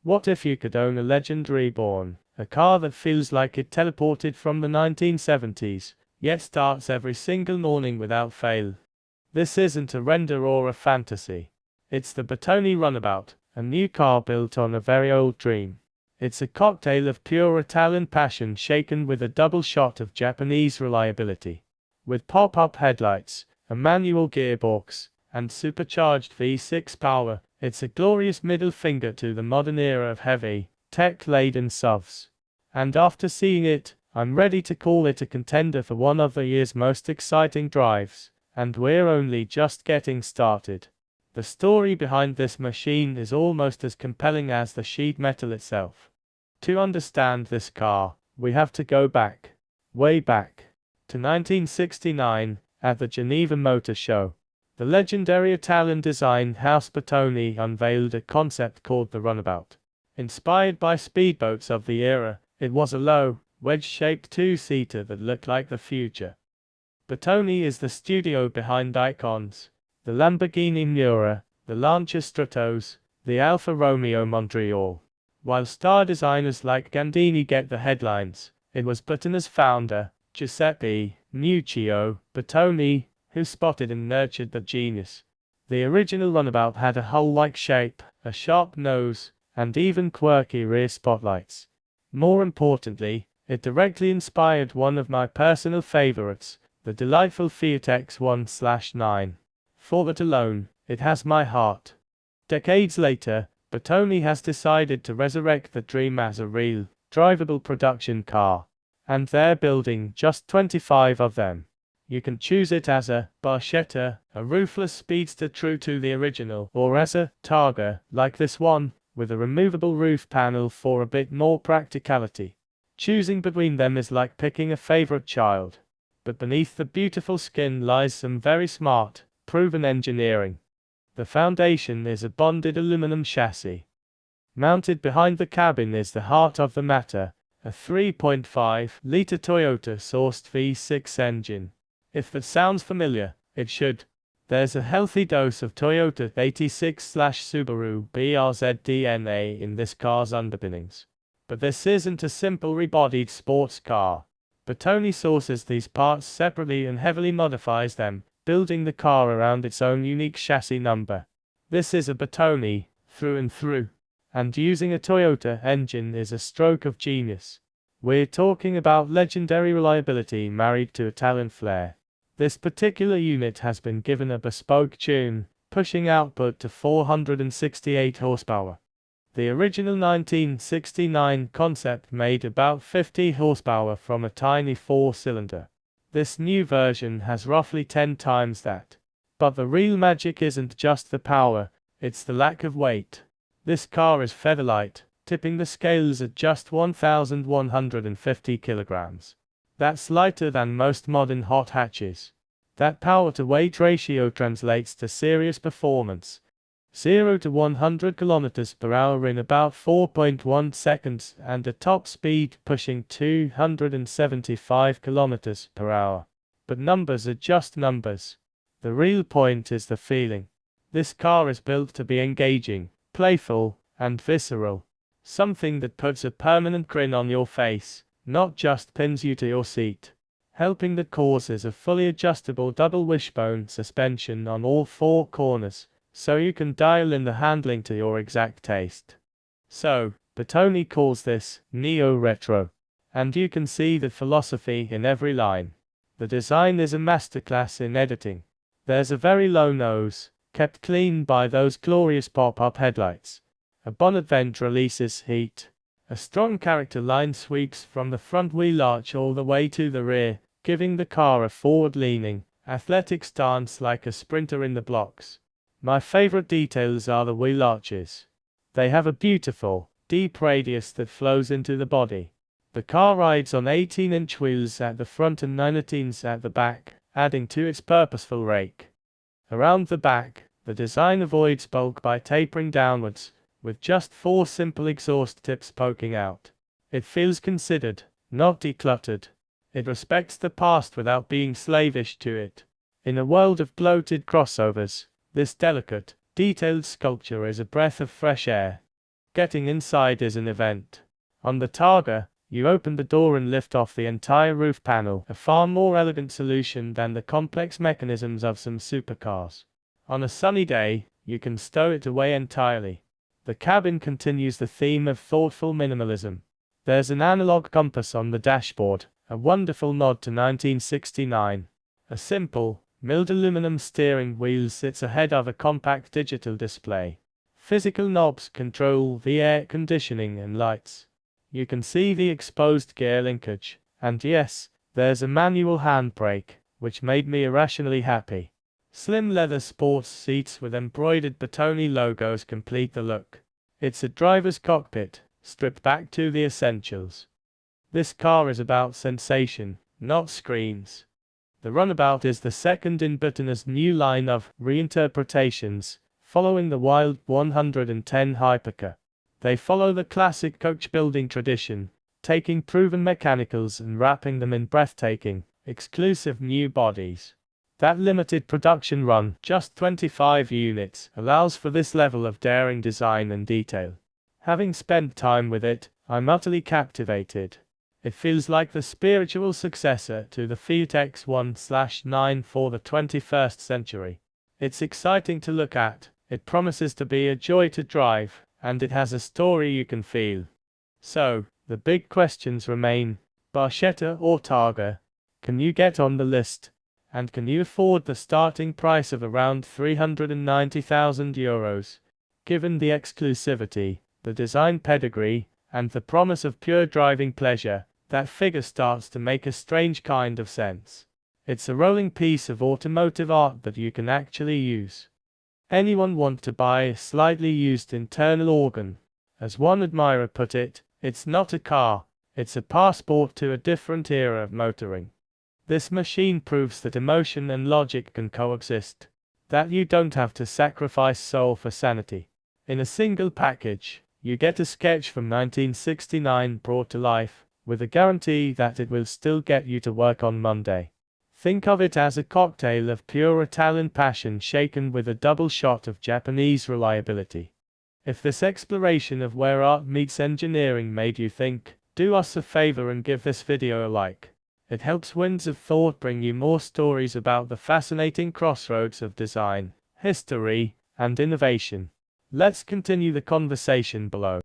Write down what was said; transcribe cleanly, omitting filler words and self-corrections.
What if you could own a legend reborn? A car that feels like it teleported from the 1970s, yet starts every single morning without fail. This isn't a render or a fantasy. It's the Bertone Runabout, a new car built on a very old dream. It's a cocktail of pure Italian passion shaken with a double shot of Japanese reliability. With pop-up headlights, a manual gearbox, and supercharged V6 power, it's a glorious middle finger to the modern era of heavy, tech-laden SUVs. And after seeing it, I'm ready to call it a contender for one of the year's most exciting drives. And we're only just getting started. The story behind this machine is almost as compelling as the sheet metal itself. To understand this car, we have to go back, way back, to 1969, at the Geneva Motor Show. The legendary Italian design house Bertone unveiled a concept called the Runabout. Inspired by speedboats of the era, it was a low, wedge-shaped two-seater that looked like the future. Bertone is the studio behind icons, the Lamborghini Miura, the Lancia Stratos, the Alfa Romeo Montreal. While star designers like Gandini get the headlines, it was Bertone's founder, Giuseppe Nuccio Bertone, who spotted and nurtured the genius. The original Runabout had a hull-like shape, a sharp nose, and even quirky rear spotlights. More importantly, it directly inspired one of my personal favorites, the delightful Fiat X1/9. For that alone, it has my heart. Decades later, Bertone has decided to resurrect the dream as a real, drivable production car. And they're building just 25 of them. You can choose it as a Barchetta, a ruthless speedster true to the original, or as a Targa, like this one, with a removable roof panel for a bit more practicality. Choosing between them is like picking a favorite child. But beneath the beautiful skin lies some very smart, proven engineering. The foundation is a bonded aluminum chassis. Mounted behind the cabin is the heart of the matter, a 3.5-liter Toyota-sourced V6 engine. If that sounds familiar, it should. There's a healthy dose of Toyota 86/Subaru BRZ DNA in this car's underpinnings. But this isn't a simple rebodied sports car. Bertone sources these parts separately and heavily modifies them, building the car around its own unique chassis number. This is a Bertone, through and through. And using a Toyota engine is a stroke of genius. We're talking about legendary reliability married to Italian flair. This particular unit has been given a bespoke tune, pushing output to 468 horsepower. The original 1969 concept made about 50 horsepower from a tiny 4-cylinder. This new version has roughly 10 times that. But the real magic isn't just the power, it's the lack of weight. This car is featherlight, tipping the scales at just 1,150 kilograms. That's lighter than most modern hot hatches. That power-to-weight ratio translates to serious performance. 0 to 100 kilometers per hour in about 4.1 seconds and a top speed pushing 275 kilometers per hour. But numbers are just numbers. The real point is the feeling. This car is built to be engaging, playful, and visceral. Something that puts a permanent grin on your face, not just pins you to your seat. Helping the cause is a fully adjustable double wishbone suspension on all 4 corners, so you can dial in the handling to your exact taste. So, Bertone calls this neo-retro. And you can see the philosophy in every line. The design is a masterclass in editing. There's a very low nose, kept clean by those glorious pop-up headlights. A bonnet vent releases heat. A strong character line sweeps from the front wheel arch all the way to the rear, giving the car a forward-leaning, athletic stance like a sprinter in the blocks. My favorite details are the wheel arches. They have a beautiful, deep radius that flows into the body. The car rides on 18-inch wheels at the front and 19s at the back, adding to its purposeful rake. Around the back, the design avoids bulk by tapering downwards, with just 4 simple exhaust tips poking out. It feels considered, not decluttered. It respects the past without being slavish to it. In a world of bloated crossovers, this delicate, detailed sculpture is a breath of fresh air. Getting inside is an event. On the Targa, you open the door and lift off the entire roof panel, a far more elegant solution than the complex mechanisms of some supercars. On a sunny day, you can stow it away entirely. The cabin continues the theme of thoughtful minimalism. There's an analog compass on the dashboard, a wonderful nod to 1969. A simple, milled aluminum steering wheel sits ahead of a compact digital display. Physical knobs control the air conditioning and lights. You can see the exposed gear linkage, and yes, there's a manual handbrake, which made me irrationally happy. Slim leather sports seats with embroidered Bertone logos complete the look. It's a driver's cockpit, stripped back to the essentials. This car is about sensation, not screens. The Runabout is the second in Bertone's new line of reinterpretations, following the Wild 110 Hypercar. They follow the classic coach building tradition, taking proven mechanicals and wrapping them in breathtaking, exclusive new bodies. That limited production run, just 25 units, allows for this level of daring design and detail. Having spent time with it, I'm utterly captivated. It feels like the spiritual successor to the Fiat X1/9 for the 21st century. It's exciting to look at, it promises to be a joy to drive, and it has a story you can feel. So, the big questions remain: Barchetta or Targa? Can you get on the list? And can you afford the starting price of around €390,000? Given the exclusivity, the design pedigree, and the promise of pure driving pleasure, that figure starts to make a strange kind of sense. It's a rolling piece of automotive art that you can actually use. Anyone want to buy a slightly used internal organ? As one admirer put it, it's not a car, it's a passport to a different era of motoring. This machine proves that emotion and logic can coexist, that you don't have to sacrifice soul for sanity. In a single package, you get a sketch from 1969 brought to life, with a guarantee that it will still get you to work on Monday. Think of it as a cocktail of pure Italian passion shaken with a double shot of Japanese reliability. If this exploration of where art meets engineering made you think, do us a favor and give this video a like. It helps Winds of Thought bring you more stories about the fascinating crossroads of design, history, and innovation. Let's continue the conversation below.